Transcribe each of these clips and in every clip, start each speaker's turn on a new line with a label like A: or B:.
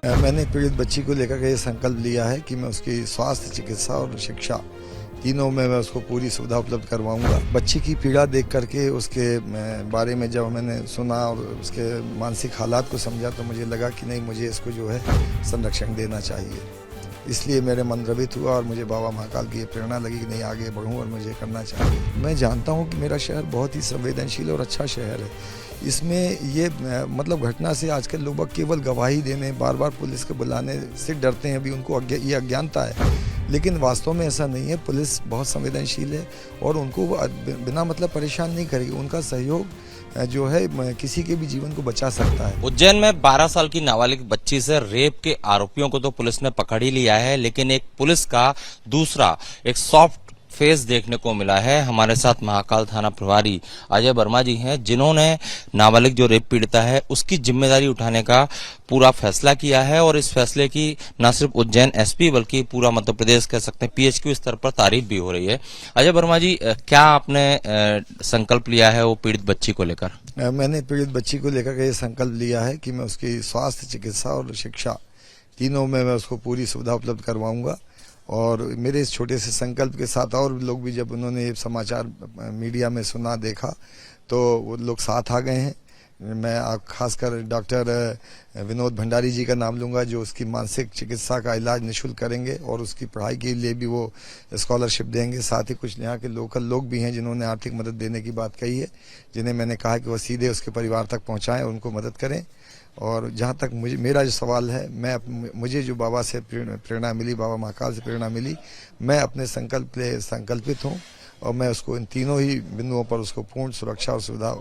A: मैंने पीड़ित बच्ची को लेकर के ये संकल्प लिया है कि मैं उसकी स्वास्थ्य, चिकित्सा और शिक्षा तीनों में मैं उसको पूरी सुविधा उपलब्ध करवाऊंगा। बच्ची की पीड़ा देख करके उसके बारे में जब मैंने सुना और उसके मानसिक हालात को समझा तो मुझे लगा कि नहीं, मुझे इसको जो है संरक्षण देना चाहिए। इसलिए मेरे मन द्रवित हुआ और मुझे बाबा महाकाल की ये प्रेरणा लगी कि नहीं, आगे बढ़ूं और मुझे करना चाहिए। मैं जानता हूं कि मेरा शहर बहुत ही संवेदनशील और अच्छा शहर है। इसमें ये मतलब घटना से आजकल लोग केवल गवाही देने, बार बार पुलिस के बुलाने से डरते हैं। अभी उनको ये अज्ञानता है, लेकिन वास्तव में ऐसा नहीं है। पुलिस बहुत संवेदनशील है और उनको बिना मतलब परेशान नहीं करेगी। उनका सहयोग जो है किसी के भी जीवन को बचा सकता है।
B: उज्जैन में 12 साल की नाबालिग बच्ची से रेप के आरोपियों को तो पुलिस ने पकड़ ही लिया है, लेकिन एक पुलिस का दूसरा एक सॉफ्ट फेस देखने को मिला है। हमारे साथ महाकाल थाना प्रभारी अजय वर्मा जी हैं, जिन्होंने नाबालिग जो रेप पीड़िता है उसकी जिम्मेदारी उठाने का पूरा फैसला किया है और इस फैसले की न सिर्फ उज्जैन एसपी बल्कि पूरा मध्य प्रदेश कह सकते हैं पीएचक्यू स्तर पर तारीफ भी हो रही है। अजय वर्मा जी, क्या आपने संकल्प लिया है वो पीड़ित बच्ची को लेकर?
A: मैंने पीड़ित बच्ची को लेकर ये संकल्प लिया है कि मैं उसकी स्वास्थ्य, चिकित्सा और शिक्षा तीनों में मैं उसको पूरी सुविधा उपलब्ध करवाऊंगा। और मेरे इस छोटे से संकल्प के साथ और लोग भी जब उन्होंने ये समाचार मीडिया में सुना, देखा, तो वो लोग साथ आ गए हैं। मैं खासकर डॉक्टर विनोद भंडारी जी का नाम लूंगा, जो उसकी मानसिक चिकित्सा का इलाज निःशुल्क करेंगे और उसकी पढ़ाई के लिए भी वो स्कॉलरशिप देंगे। साथ ही कुछ यहाँ के लोकल लोग भी हैं जिन्होंने आर्थिक मदद देने की बात कही है, जिन्हें मैंने कहा कि वह सीधे उसके परिवार तक पहुँचाएँ और उनको मदद करें। और जहाँ तक मेरा जो सवाल है, मुझे जो बाबा से प्रेरणा मिली, बाबा महाकाल से प्रेरणा मिली, मैं अपने संकल्पित हूँ और मैं उसको इन तीनों ही बिंदुओं पर उसको पूर्ण सुरक्षा और सुविधा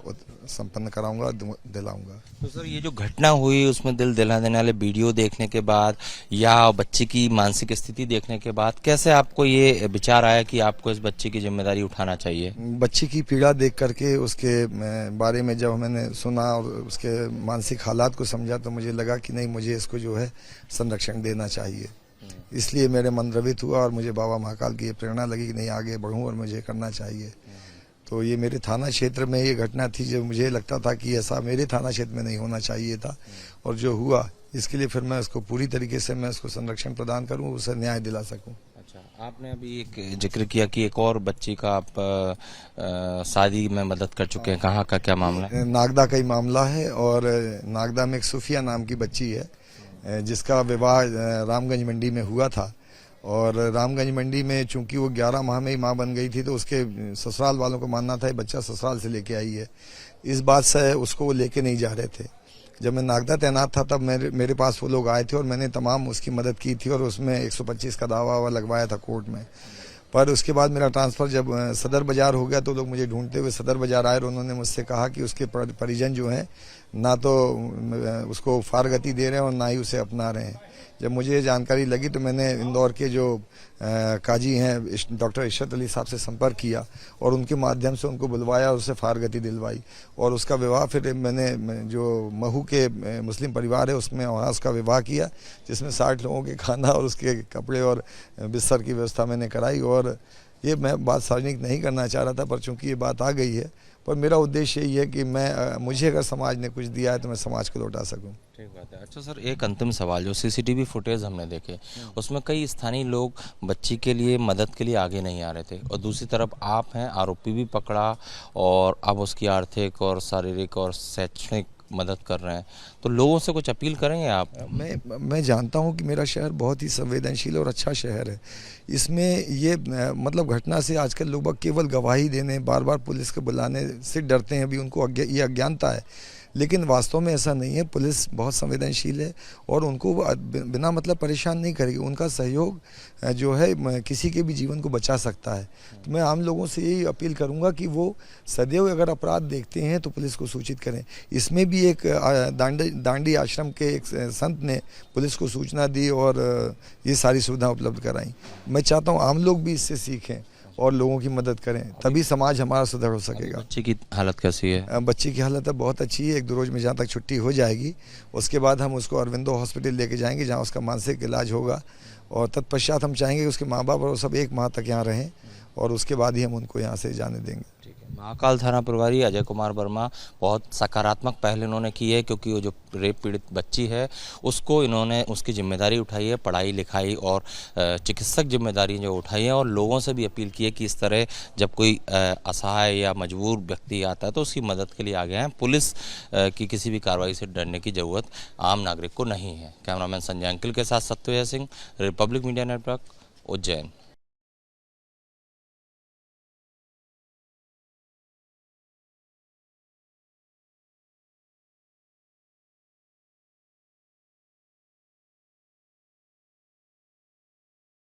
A: संपन्न कराऊंगा, दिलाऊंगा।
B: तो सर, ये जो घटना हुई उसमें दिल दिला देने वाले वीडियो देखने के बाद या बच्ची की मानसिक स्थिति देखने के बाद कैसे आपको ये विचार आया कि आपको इस बच्ची की जिम्मेदारी उठाना चाहिए?
A: बच्ची की पीड़ा देख करके उसके बारे में जब मैंने सुना और उसके मानसिक हालात को समझा तो मुझे लगा कि नहीं, मुझे इसको जो है संरक्षण देना चाहिए। इसलिए मेरे मन द्रवित हुआ और मुझे बाबा महाकाल की ये प्रेरणा लगी कि नहीं, आगे बढ़ूं और मुझे करना चाहिए। तो ये मेरे थाना क्षेत्र में ये घटना थी जो मुझे लगता था कि ऐसा मेरे थाना क्षेत्र में नहीं होना चाहिए था, और जो हुआ इसके लिए फिर मैं उसको पूरी तरीके से मैं उसको संरक्षण प्रदान करूं, उसे न्याय दिला सकूं।
B: अच्छा, आपने अभी एक जिक्र किया कि एक और बच्ची का आप शादी में मदद कर चुके हैं, कहाँ का क्या मामला है?
A: नागदा का ही मामला है, और नागदा में एक सूफिया नाम की बच्ची है जिसका विवाह रामगंज मंडी में हुआ था। और रामगंज मंडी में चूंकि वो 11 माह में ही माँ बन गई थी तो उसके ससुराल वालों को मानना था ये बच्चा ससुराल से लेके आई है। इस बात से उसको वो लेके नहीं जा रहे थे। जब मैं नागदा तैनात था तब मेरे पास वो लोग आए थे और मैंने तमाम उसकी मदद की थी और उसमें 125 का दावा लगवाया था कोर्ट में। पर उसके बाद मेरा ट्रांसफ़र जब सदर बाज़ार हो गया तो लोग मुझे ढूंढते हुए सदर बाज़ार आए और उन्होंने मुझसे कहा कि उसके परिजन जो हैं ना तो उसको फारगति दे रहे हैं और ना ही उसे अपना रहे हैं। जब मुझे ये जानकारी लगी तो मैंने इंदौर के जो काजी हैं डॉक्टर इशरत अली साहब से संपर्क किया और उनके माध्यम से उनको बुलवाया और उसे फारगति दिलवाई और उसका विवाह फिर मैंने जो महू के मुस्लिम परिवार है उसमें वहाँ उसका विवाह किया, जिसमें 60 लोगों के खाना और उसके कपड़े और बिस्तर की व्यवस्था मैंने कराई। और ये मैं बात सार्वजनिक नहीं करना चाह रहा था, पर चूंकि ये बात आ गई है, पर मेरा उद्देश्य यही है कि मुझे अगर समाज ने कुछ दिया है तो मैं समाज को लौटा सकूं।
B: ठीक बात है। अच्छा सर, एक अंतिम सवाल, जो सीसीटीवी फुटेज हमने देखे उसमें कई स्थानीय लोग बच्ची के लिए मदद के लिए आगे नहीं आ रहे थे और दूसरी तरफ आप हैं, आरोपी भी पकड़ा और अब उसकी आर्थिक और शारीरिक और शैक्षणिक मदद कर रहे हैं, तो लोगों से कुछ अपील करेंगे आप?
A: मैं जानता हूं कि मेरा शहर बहुत ही संवेदनशील और अच्छा शहर है। इसमें ये मतलब घटना से आजकल लोग केवल गवाही देने, बार बार पुलिस के बुलाने से डरते हैं। अभी उनको ये अज्ञानता है, लेकिन वास्तव में ऐसा नहीं है। पुलिस बहुत संवेदनशील है और उनको बिना मतलब परेशान नहीं करेगी। उनका सहयोग जो है किसी के भी जीवन को बचा सकता है। तो मैं आम लोगों से यही अपील करूंगा कि वो सदैव अगर अपराध देखते हैं तो पुलिस को सूचित करें। इसमें भी एक दांडी आश्रम के एक संत ने पुलिस को सूचना दी और ये सारी सुविधा उपलब्ध कराई। मैं चाहता हूँ आम लोग भी इससे सीखें और लोगों की मदद करें, तभी समाज हमारा सुधर हो सकेगा।
B: बच्ची की हालत कैसी है?
A: बच्ची की हालत बहुत अच्छी है। 1-2 रोज में जहाँ तक छुट्टी हो जाएगी उसके बाद हम उसको अरविंदो हॉस्पिटल लेके जाएंगे जहाँ उसका मानसिक इलाज होगा और तत्पश्चात हम चाहेंगे कि उसके माँ बाप और सब 1 माह तक यहाँ रहें और उसके बाद ही हम उनको यहाँ से जाने देंगे।
B: महाकाल थाना प्रभारी अजय कुमार वर्मा बहुत सकारात्मक पहल इन्होंने की है, क्योंकि वो जो रेप पीड़ित बच्ची है उसको इन्होंने उसकी जिम्मेदारी उठाई है, पढ़ाई लिखाई और चिकित्सक जिम्मेदारी जो उठाई है, और लोगों से भी अपील की है कि इस तरह जब कोई असहाय या मजबूर व्यक्ति आता है तो उसकी मदद के लिए आगे हैं। पुलिस की किसी भी कार्रवाई से डरने की जरूरत आम नागरिक को नहीं है। कैमरामैन संजय अंकिल के साथ Satyavrat Singh, Republic Media Network, Ujjain.